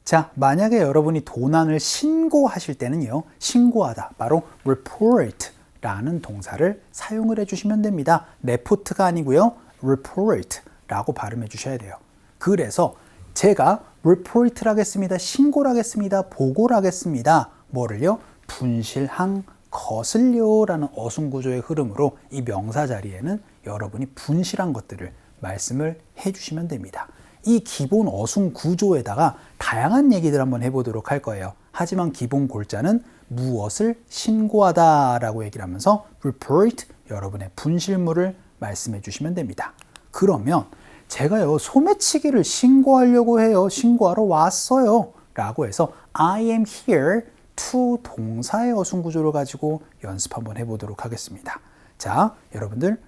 자, 만약에 여러분이 도난을 신고하실 때는요, 신고하다, 바로 report 라는 동사를 사용을 해주시면 됩니다. report가 아니고요, report 라고 발음해 주셔야 돼요. 그래서 제가 report를 하겠습니다, 신고를 하겠습니다, 보고를 하겠습니다. 뭐를요? 분실한 것을요 라는 어순구조의 흐름으로 이 명사 자리에는 여러분이 분실한 것들을 말씀을 해주시면 됩니다. 이 기본 어순 구조에다가 다양한 얘기들 한번 해보도록 할 거예요. 하지만 기본 골자는 무엇을 신고하다 라고 얘기를 하면서 report, 여러분의 분실물을 말씀해 주시면 됩니다. 그러면 제가요, 소매치기를 신고하려고 해요. 신고하러 왔어요 라고 해서 I am here to 동사의 어순 구조를 가지고 연습 한번 해보도록 하겠습니다. 자, 여러분들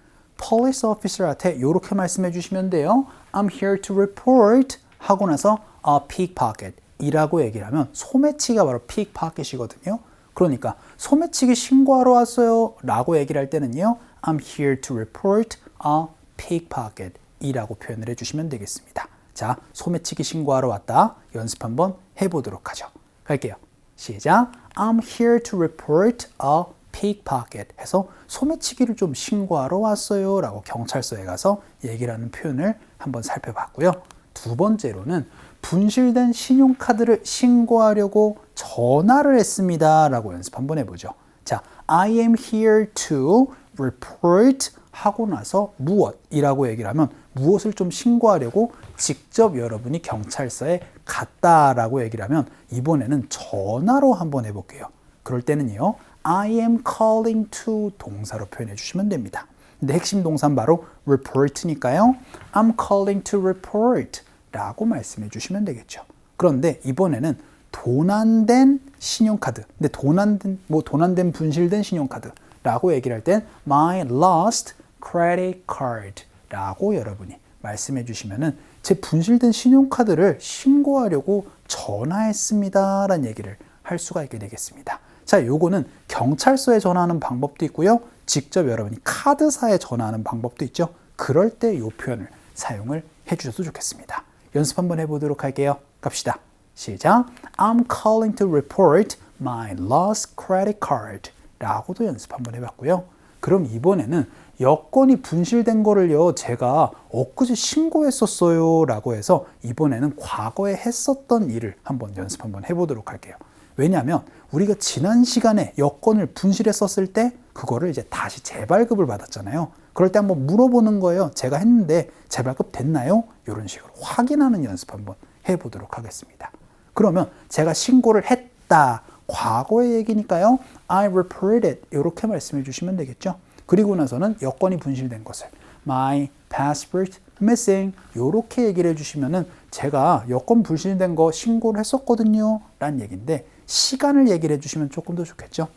police officer한테 이렇게 말씀해 주시면 돼요. I'm here to report 하고 나서 a pickpocket 이라고 얘기를 하면 소매치기가 바로 pickpocket이거든요. 그러니까 소매치기 신고하러 왔어요 라고 얘기를 할 때는요, I'm here to report a pickpocket 이라고 표현을 해주시면 되겠습니다. 자, 소매치기 신고하러 왔다. 연습 한번 해보도록 하죠. 갈게요. 시작. I'm here to report a pickpocket 해서 소매치기를 좀 신고하러 왔어요 라고 경찰서에 가서 얘기를 하는 표현을 한번 살펴봤고요. 두 번째로는 분실된 신용카드를 신고하려고 전화를 했습니다 라고 연습 한번 해보죠. 자, I am here to report 하고 나서 무엇이라고 얘기를 하면 무엇을 좀 신고하려고 직접 여러분이 경찰서에 갔다라고 얘기를 하면 이번에는 전화로 한번 해볼게요. 그럴 때는요, I am calling to 동사로 표현해 주시면 됩니다. 근데 핵심 동사는 바로 report니까요, I'm calling to report 라고 말씀해 주시면 되겠죠. 그런데 이번에는 도난된 신용카드, 근데 도난된 분실된 신용카드 라고 얘기를 할 땐 my lost credit card 라고 여러분이 말씀해 주시면은 제 분실된 신용카드를 신고하려고 전화했습니다 라는 얘기를 할 수가 있게 되겠습니다. 자, 요거는 경찰서에 전화하는 방법도 있고요, 직접 여러분이 카드사에 전화하는 방법도 있죠. 그럴 때 이 표현을 사용을 해주셔도 좋겠습니다. 연습 한번 해보도록 할게요. 갑시다. 시작. I'm calling to report my lost credit card 라고도 연습 한번 해봤고요. 그럼 이번에는 여권이 분실된 거를요, 제가 엊그제 신고했었어요 라고 해서 이번에는 과거에 했었던 일을 한번 연습 한번 해보도록 할게요. 왜냐하면 우리가 지난 시간에 여권을 분실했었을 때 그거를 이제 다시 재발급을 받았잖아요. 그럴 때 한번 물어보는 거예요. 제가 했는데 재발급 됐나요? 이런 식으로 확인하는 연습 한번 해보도록 하겠습니다. 그러면 제가 신고를 했다. 과거의 얘기니까요, I reported 이렇게 말씀해 주시면 되겠죠. 그리고 나서는 여권이 분실된 것을 My passport missing 이렇게 얘기를 해주시면은 제가 여권 분실된 거 신고를 했었거든요 라는 얘기인데, 시간을 얘기를 해주시면 조금 더 좋겠죠.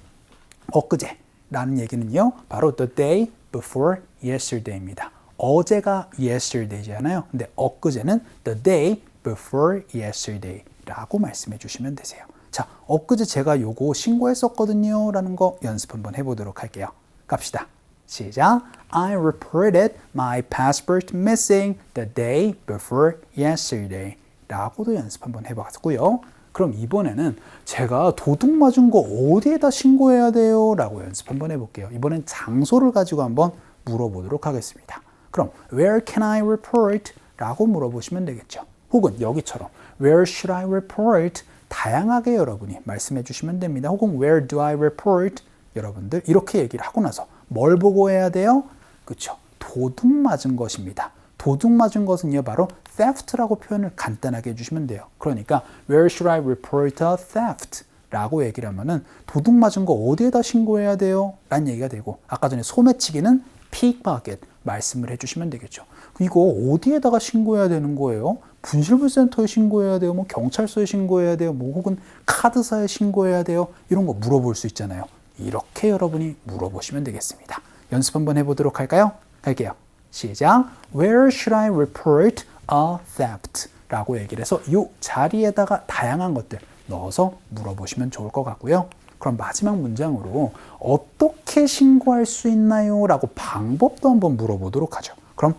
엊그제 라는 얘기는요, 바로 the day before yesterday입니다. 어제가 yesterday잖아요. 근데 엊그제는 the day before yesterday 라고 말씀해 주시면 되세요. 자, 엊그제 제가 요거 신고했었거든요 라는 거 연습 한번 해보도록 할게요. 갑시다. 시작. I reported my passport missing the day before yesterday 라고도 연습 한번 해봤고요. 그럼 이번에는 제가 도둑 맞은 거 어디에다 신고해야 돼요? 라고 연습 한번 해볼게요. 이번엔 장소를 가지고 한번 물어보도록 하겠습니다. 그럼 Where can I report? 라고 물어보시면 되겠죠. 혹은 여기처럼 Where should I report? 다양하게 여러분이 말씀해 주시면 됩니다. 혹은 Where do I report? 여러분들 이렇게 얘기를 하고 나서 뭘 보고해야 돼요? 그렇죠. 도둑 맞은 것입니다. 도둑 맞은 것은요, 바로 theft라고 표현을 간단하게 해주시면 돼요. 그러니까 Where should I report a theft? 라고 얘기를 하면은 도둑 맞은 거 어디에다 신고해야 돼요? 라는 얘기가 되고, 아까 전에 소매치기는 pickpocket 말씀을 해주시면 되겠죠. 이거 어디에다가 신고해야 되는 거예요? 분실물센터에 신고해야 돼요? 뭐 경찰서에 신고해야 돼요? 뭐 혹은 카드사에 신고해야 돼요? 이런 거 물어볼 수 있잖아요. 이렇게 여러분이 물어보시면 되겠습니다. 연습 한번 해보도록 할까요? 갈게요. 시작. Where should I report a theft? 라고 얘기를 해서 이 자리에다가 다양한 것들 넣어서 물어보시면 좋을 것 같고요. 그럼 마지막 문장으로 어떻게 신고할 수 있나요? 라고 방법도 한번 물어보도록 하죠. 그럼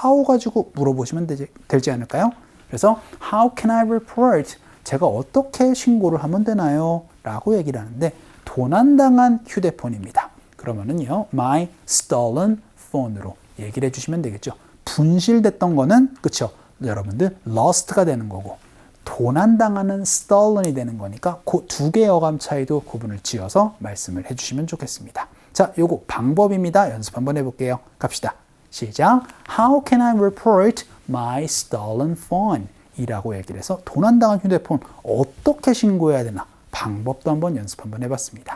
how 가지고 물어보시면 되지 않을까요? 그래서 how can I report? 제가 어떻게 신고를 하면 되나요? 라고 얘기를 하는데 도난당한 휴대폰입니다. 그러면은요, my stolen phone으로 얘기를 해주시면 되겠죠. 분실됐던 거는 그쵸? 여러분들 lost가 되는 거고 도난당하는 stolen이 되는 거니까 그 두 개의 어감 차이도 구분을 지어서 말씀을 해주시면 좋겠습니다. 자, 요거 방법입니다. 연습 한번 해볼게요. 갑시다. 시작. How can I report my stolen phone? 이라고 얘기를 해서 도난당한 휴대폰 어떻게 신고해야 되나 방법도 한번 연습 한번 해봤습니다.